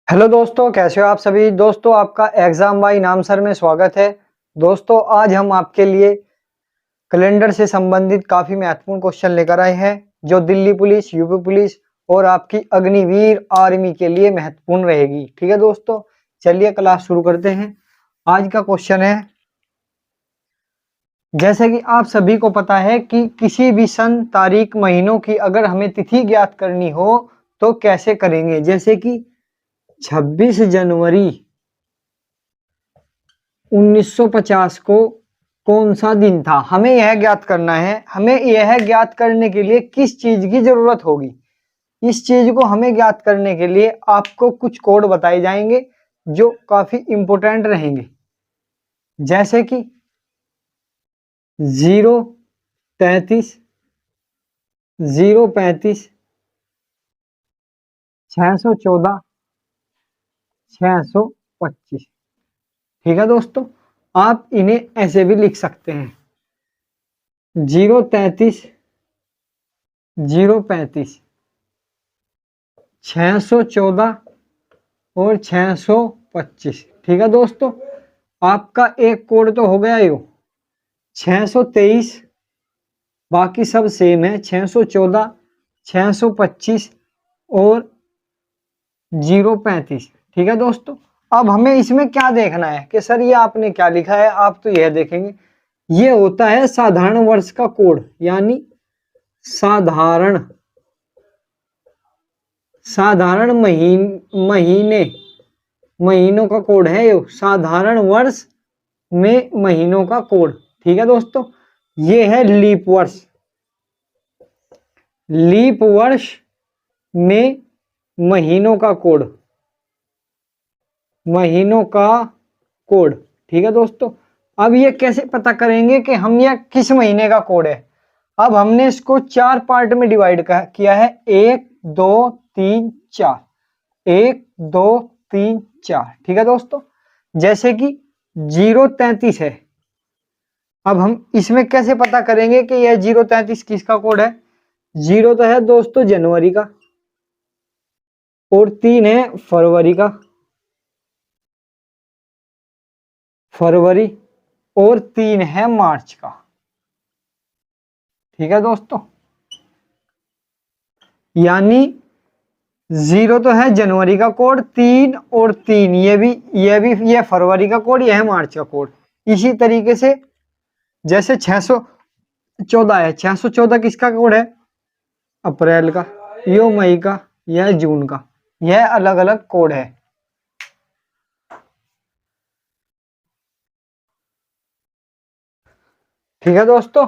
Hello दोस्तों, कैसे हो आप सभी। दोस्तों, आपका एग्जाम बाय इनाम सर में स्वागत है। दोस्तों, आज हम आपके लिए कैलेंडर से संबंधित काफ़ी महत्वपूर्ण क्वेश्चन लेकर आए हैं जो दिल्ली पुलिस, यूपी पुलिस और आपकी अग्निवीर आर्मी के लिए महत्वपूर्ण रहेगी। ठीक है दोस्तों, चलिए क्लास शुरू करते हैं। आज का क्वेश्चन है, जैसे कि आप सभी को पता है कि किसी भी सन, तारीख, महीनों की अगर हमें तिथि ज्ञात करनी हो तो कैसे करेंगे। जैसे कि 26 जनवरी 1950 को कौन सा दिन था, हमें यह ज्ञात करना है। हमें यह ज्ञात करने के लिए किस चीज की जरूरत होगी, इस चीज को हमें ज्ञात करने के लिए आपको कुछ कोड बताए जाएंगे जो काफी इंपॉर्टेंट रहेंगे। जैसे कि 033 035 614 625। ठीक है दोस्तों, आप इन्हें ऐसे भी लिख सकते हैं 033 035 614 और 625। ठीक है दोस्तों, आपका एक कोड तो हो गया यो 623, बाकी सब सेम है 614 625 और 035। ठीक है दोस्तों, अब हमें इसमें क्या देखना है कि सर ये आपने क्या लिखा है। आप तो यह देखेंगे, ये होता है साधारण वर्ष का कोड, यानी साधारण महीनों का कोड है ये, साधारण वर्ष में महीनों का कोड। ठीक है दोस्तों, ये है लीप वर्ष। लीप वर्ष में महीनों का कोड, महीनों का कोड। ठीक है दोस्तों, अब ये कैसे पता करेंगे कि हम यह किस महीने का कोड है। अब हमने इसको 4 पार्ट में डिवाइड किया है, 1 2 3 4, 1 2 3 4। ठीक है दोस्तों, जैसे कि 033 है। अब हम इसमें कैसे पता करेंगे कि यह 033 किसका कोड है। 0 तो है दोस्तों जनवरी का, और 3 है फरवरी, और 3 है मार्च का। ठीक है दोस्तों, यानी 0 तो है जनवरी का कोड, 3 और 3 ये फरवरी का कोड, ये है मार्च का कोड। इसी तरीके से जैसे 614 है, 614 किसका कोड है, अप्रैल का, यो मई का, यह जून का। यह अलग अलग कोड है। ठीक है दोस्तों,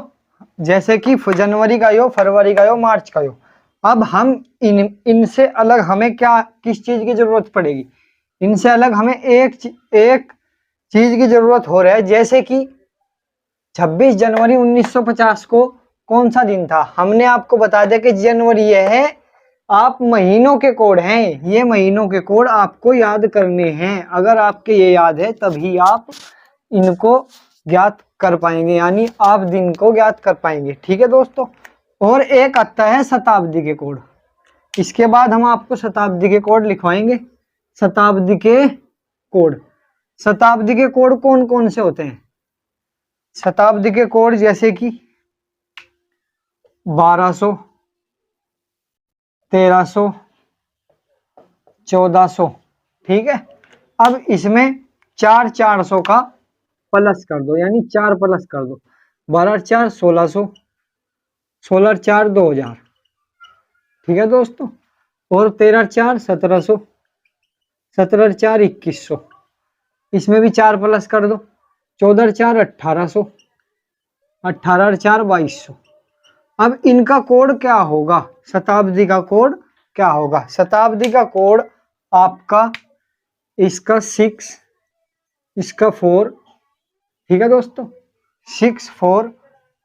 जैसे कि जनवरी का यो, फरवरी का यो, मार्च का यो। अब हम इनसे अलग हमें क्या किस चीज की जरूरत पड़ेगी, इनसे अलग हमें एक चीज की जरूरत हो रहा है। जैसे कि 26 जनवरी 1950 को कौन सा दिन था। हमने आपको बता दिया कि जनवरी यह है, आप महीनों के कोड हैं, ये महीनों के कोड आपको याद करने हैं। अगर आपके ये याद है तभी आप इनको ज्ञात कर पाएंगे, यानी आप दिन को ज्ञात कर पाएंगे। ठीक है दोस्तों, और एक आता है शताब्दी के कोड। इसके बाद हम आपको शताब्दी के कोड लिखवाएंगे। शताब्दी के कोड, शताब्दी के कोड कौन कौन से होते हैं। शताब्दी के कोड जैसे कि 1200, 1300, 1400। ठीक है, अब इसमें 400 का प्लस कर दो, यानी 4 प्लस कर दो। 12 4 1600, 16 4 2000। ठीक है दोस्तों, और 13 4 1700, 17 4 2100। इसमें भी 4 प्लस कर दो। 14 4 1800, 18 4 2200। अब इनका कोड क्या होगा, शताब्दी का कोड क्या होगा। शताब्दी का कोड आपका इसका 6, इसका 4। ठीक है दोस्तों, 6 4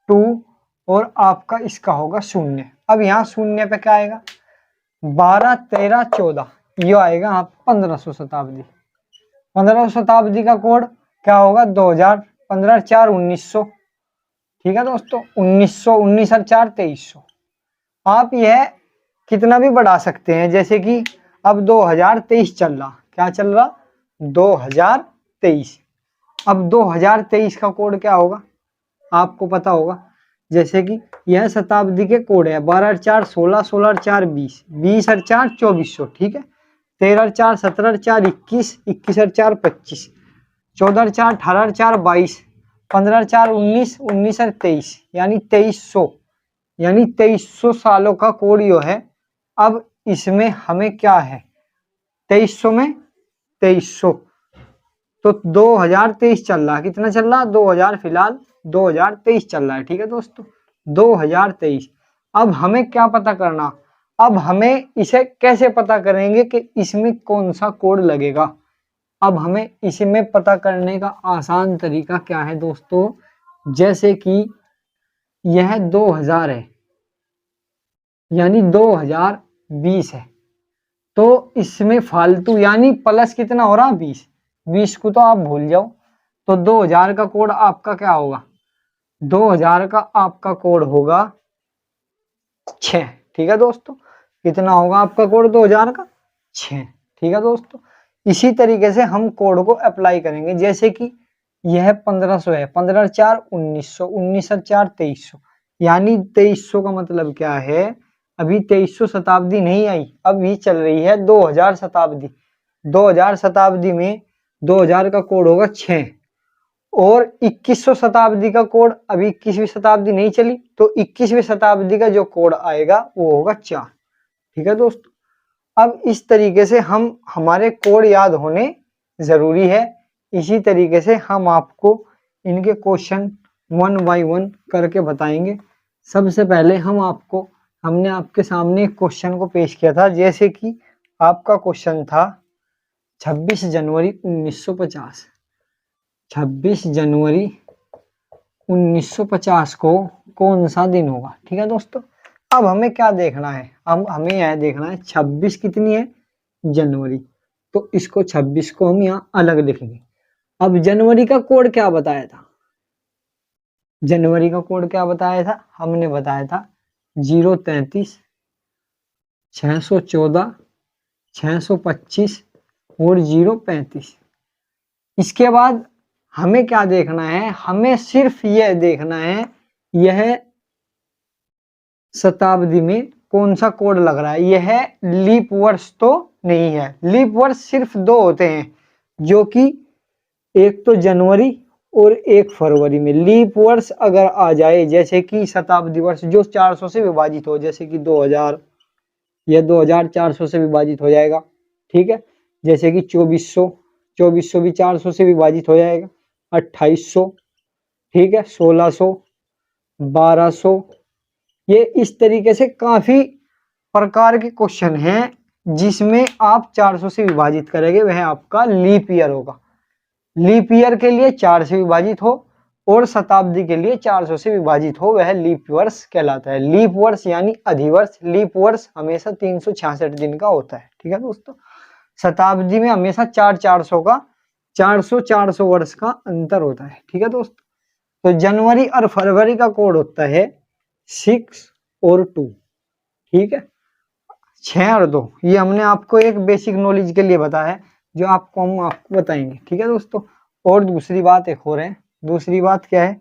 2, और आपका इसका होगा 0। अब यहाँ 0 पे क्या आएगा, 12 13 14, ये आएगा आप 1500 शताब्दी। 1500 शताब्दी का कोड क्या होगा, 2000। 15 4 1900। ठीक है दोस्तों, 1900, 19 और 4 2300। आप यह कितना भी बढ़ा सकते हैं, जैसे कि अब 2023 चल रहा, क्या चल रहा, 2023। अब 2023 का कोड क्या होगा आपको पता होगा, जैसे कि यह शताब्दी के कोड है 12/4 16, 16/4 20, 20/4 2400, ठीक है। 13/4 17/4 21, 21/4 25, 14/4 18/4 22, 15/4 19, 19/23, यानी 2300, यानी 2300 सालों का कोड जो है। अब इसमें हमें क्या है, 2300 में 2300, तो 2023 चल रहा है, कितना चल रहा है 2000, फिलहाल 2023 चल रहा है, ठीक है दोस्तों 2023। अब हमें क्या पता करना, अब हमें इसे कैसे पता करेंगे कि इसमें कौन सा कोड लगेगा। अब हमें इसमें पता करने का आसान तरीका क्या है दोस्तों, जैसे कि यह 2000 है, यानी 2020 है, तो इसमें फालतू यानी प्लस कितना हो रहा, 20, 20 को तो आप भूल जाओ। तो 2000 का कोड आपका क्या होगा, 2000 का आपका कोड होगा 6, ठीक है दोस्तों। कितना होगा आपका कोड 2000 का, 6, ठीक है दोस्तों। इसी तरीके से हम कोड को अप्लाई करेंगे, जैसे कि यह 1500 है, 15/4 1900, 19/4 2300, यानी 2300 का मतलब क्या है, अभी 2300 शताब्दी नहीं आई, अभी चल रही है 2000 शताब्दी। 2000 शताब्दी में 2000 का कोड होगा 6, और 2100 शताब्दी का कोड, अभी 21वीं शताब्दी नहीं चली, तो 21वीं शताब्दी का जो कोड आएगा वो होगा 4, ठीक है दोस्तों। अब इस तरीके से हम हमारे कोड याद होने जरूरी है। इसी तरीके से हम आपको इनके क्वेश्चन 1 बाय 1 करके बताएंगे। सबसे पहले हमने आपके सामने एक क्वेश्चन को पेश किया था, जैसे कि आपका क्वेश्चन था 26 जनवरी 1950। 26 जनवरी 1950 को कौन सा दिन होगा, ठीक है दोस्तों। अब हमें क्या देखना है, अब हमें यह देखना है 26 कितनी है, जनवरी, तो इसको 26 को हम यहाँ अलग लिखेंगे। अब जनवरी का कोड क्या बताया था, जनवरी का कोड क्या बताया था, हमने बताया था 033 614 625 और 035। इसके बाद हमें क्या देखना है, हमें सिर्फ यह देखना है यह शताब्दी में कौन सा कोड लग रहा है। यह लीप वर्ष तो नहीं है, लीप वर्ष सिर्फ 2 होते हैं, जो कि एक तो जनवरी और एक फरवरी में। लीप वर्ष अगर आ जाए, जैसे कि शताब्दी वर्ष जो 400 से विभाजित हो, जैसे कि 2000, यह 2400 से विभाजित हो जाएगा, ठीक है। जैसे कि 2400 भी 400 से विभाजित हो जाएगा, 2800, ठीक है, 1600, 1200। ये इस तरीके से काफी प्रकार के क्वेश्चन हैं जिसमें आप 400 से विभाजित करेंगे, वह आपका लीप ईयर होगा। लीप ईयर के लिए 4 से विभाजित हो और शताब्दी के लिए 400 से विभाजित हो, वह लीप वर्ष कहलाता है। लीप वर्ष यानी अधिवर्ष, लीप वर्ष हमेशा 366 दिन का होता है, ठीक है दोस्तों। शताब्दी में हमेशा 400 का 400 वर्ष का अंतर होता है, ठीक है दोस्तों। तो जनवरी और फरवरी का कोड होता है 6 और 2, ठीक है, 6 और 2। ये हमने आपको एक बेसिक नॉलेज के लिए बताया है, जो हम आपको बताएंगे, ठीक है दोस्तों। और दूसरी बात एक और है, दूसरी बात क्या है,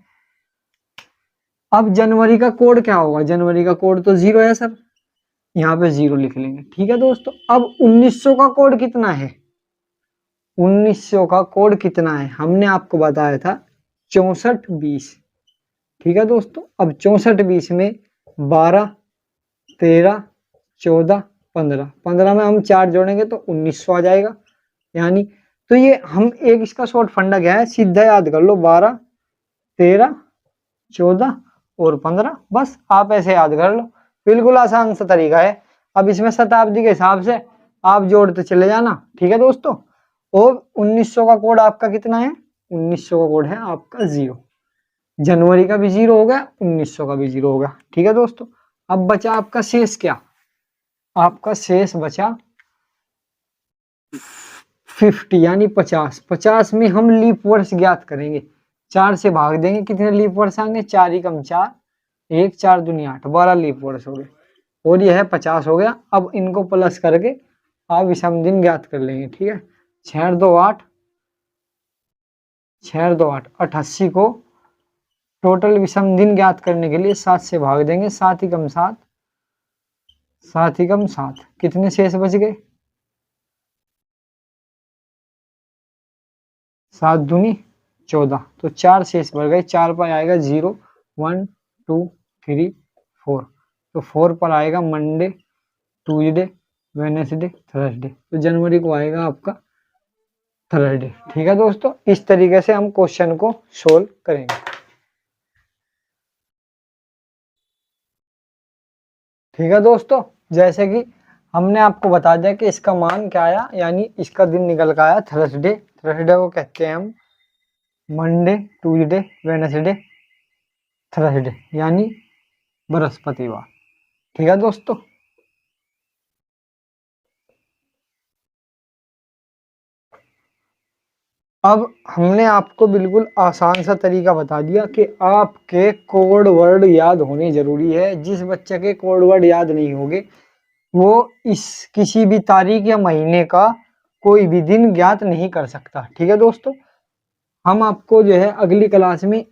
अब जनवरी का कोड क्या होगा, जनवरी का कोड तो 0 है सर, यहाँ पे 0 लिख लेंगे, ठीक है दोस्तों। अब 1900 का कोड कितना है, 1900 का कोड कितना है, हमने आपको बताया था 6420, ठीक है दोस्तों। अब 6420 में 12 13 14 15, 15 में हम 4 जोड़ेंगे तो 1900 आ जाएगा, यानी तो ये हम एक इसका शॉर्ट फंडा क्या है, सीधा याद कर लो, 12 13 14 और 15, बस आप ऐसे याद कर लो, बिल्कुल आसान सा तरीका है। अब इसमें शताब्दी के हिसाब से आप जोड़ते चले जाना, ठीक है दोस्तों। और 1900 का कोड आपका कितना है, 1900 का कोड है आपका 0। जनवरी का भी 0 हो गया, 1900 का भी 0 हो गया, ठीक है दोस्तों। अब बचा आपका शेष क्या, आपका शेष बचा 50 यानी 50। 50 में हम लीप वर्ष ज्ञात करेंगे, 4 से भाग देंगे, कितने लीप वर्ष आएंगे, 4 ही कम 4, 1 4 दूनी 8, 12 लीप वर्ष हो गए, और यह 50 हो गया। अब इनको प्लस करके आप विषम दिन ज्ञात कर लेंगे, ठीक है। 6 8 2 8, 6 8 2 8, 88 को टोटल विषम दिन ज्ञात करने के लिए 7 से भाग देंगे। 7 ही कम 7, 7 ही कम 7, कितने शेष बच गए? 7 दूनी 14, तो 4 शेष बढ़ गए। 4 पर आएगा 0 1 2 3 4, तो 4 पर आएगा मंडे, ट्यूसडे, वेडनेसडे, थर्सडे, तो जनवरी को आएगा आपका थर्सडे। ठीक है दोस्तों, इस तरीके से हम क्वेश्चन को सोल्व करेंगे। ठीक है दोस्तों, जैसे कि हमने आपको बता दिया कि इसका मान क्या आया, यानी इसका दिन निकल का आया थर्सडे। थर्सडे को कहते हैं हम मंडे, ट्यूसडे, वेडनेसडे, थर्सडे, यानी बृहस्पतिवार। ठीक है दोस्तों, अब हमने आपको बिल्कुल आसान सा तरीका बता दिया कि आपके कोड वर्ड याद होने जरूरी है। जिस बच्चे के कोड वर्ड याद नहीं होंगे वो इस किसी भी तारीख या महीने का कोई भी दिन ज्ञात नहीं कर सकता। ठीक है दोस्तों, हम आपको जो है अगली क्लास में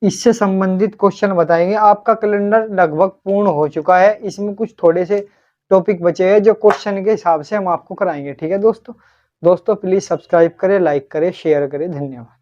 इससे संबंधित क्वेश्चन बताएंगे। आपका कैलेंडर लगभग पूर्ण हो चुका है, इसमें कुछ थोड़े से टॉपिक बचे हैं जो क्वेश्चन के हिसाब से हम आपको कराएंगे। ठीक है दोस्तों, प्लीज सब्सक्राइब करें, लाइक करें, शेयर करें। धन्यवाद।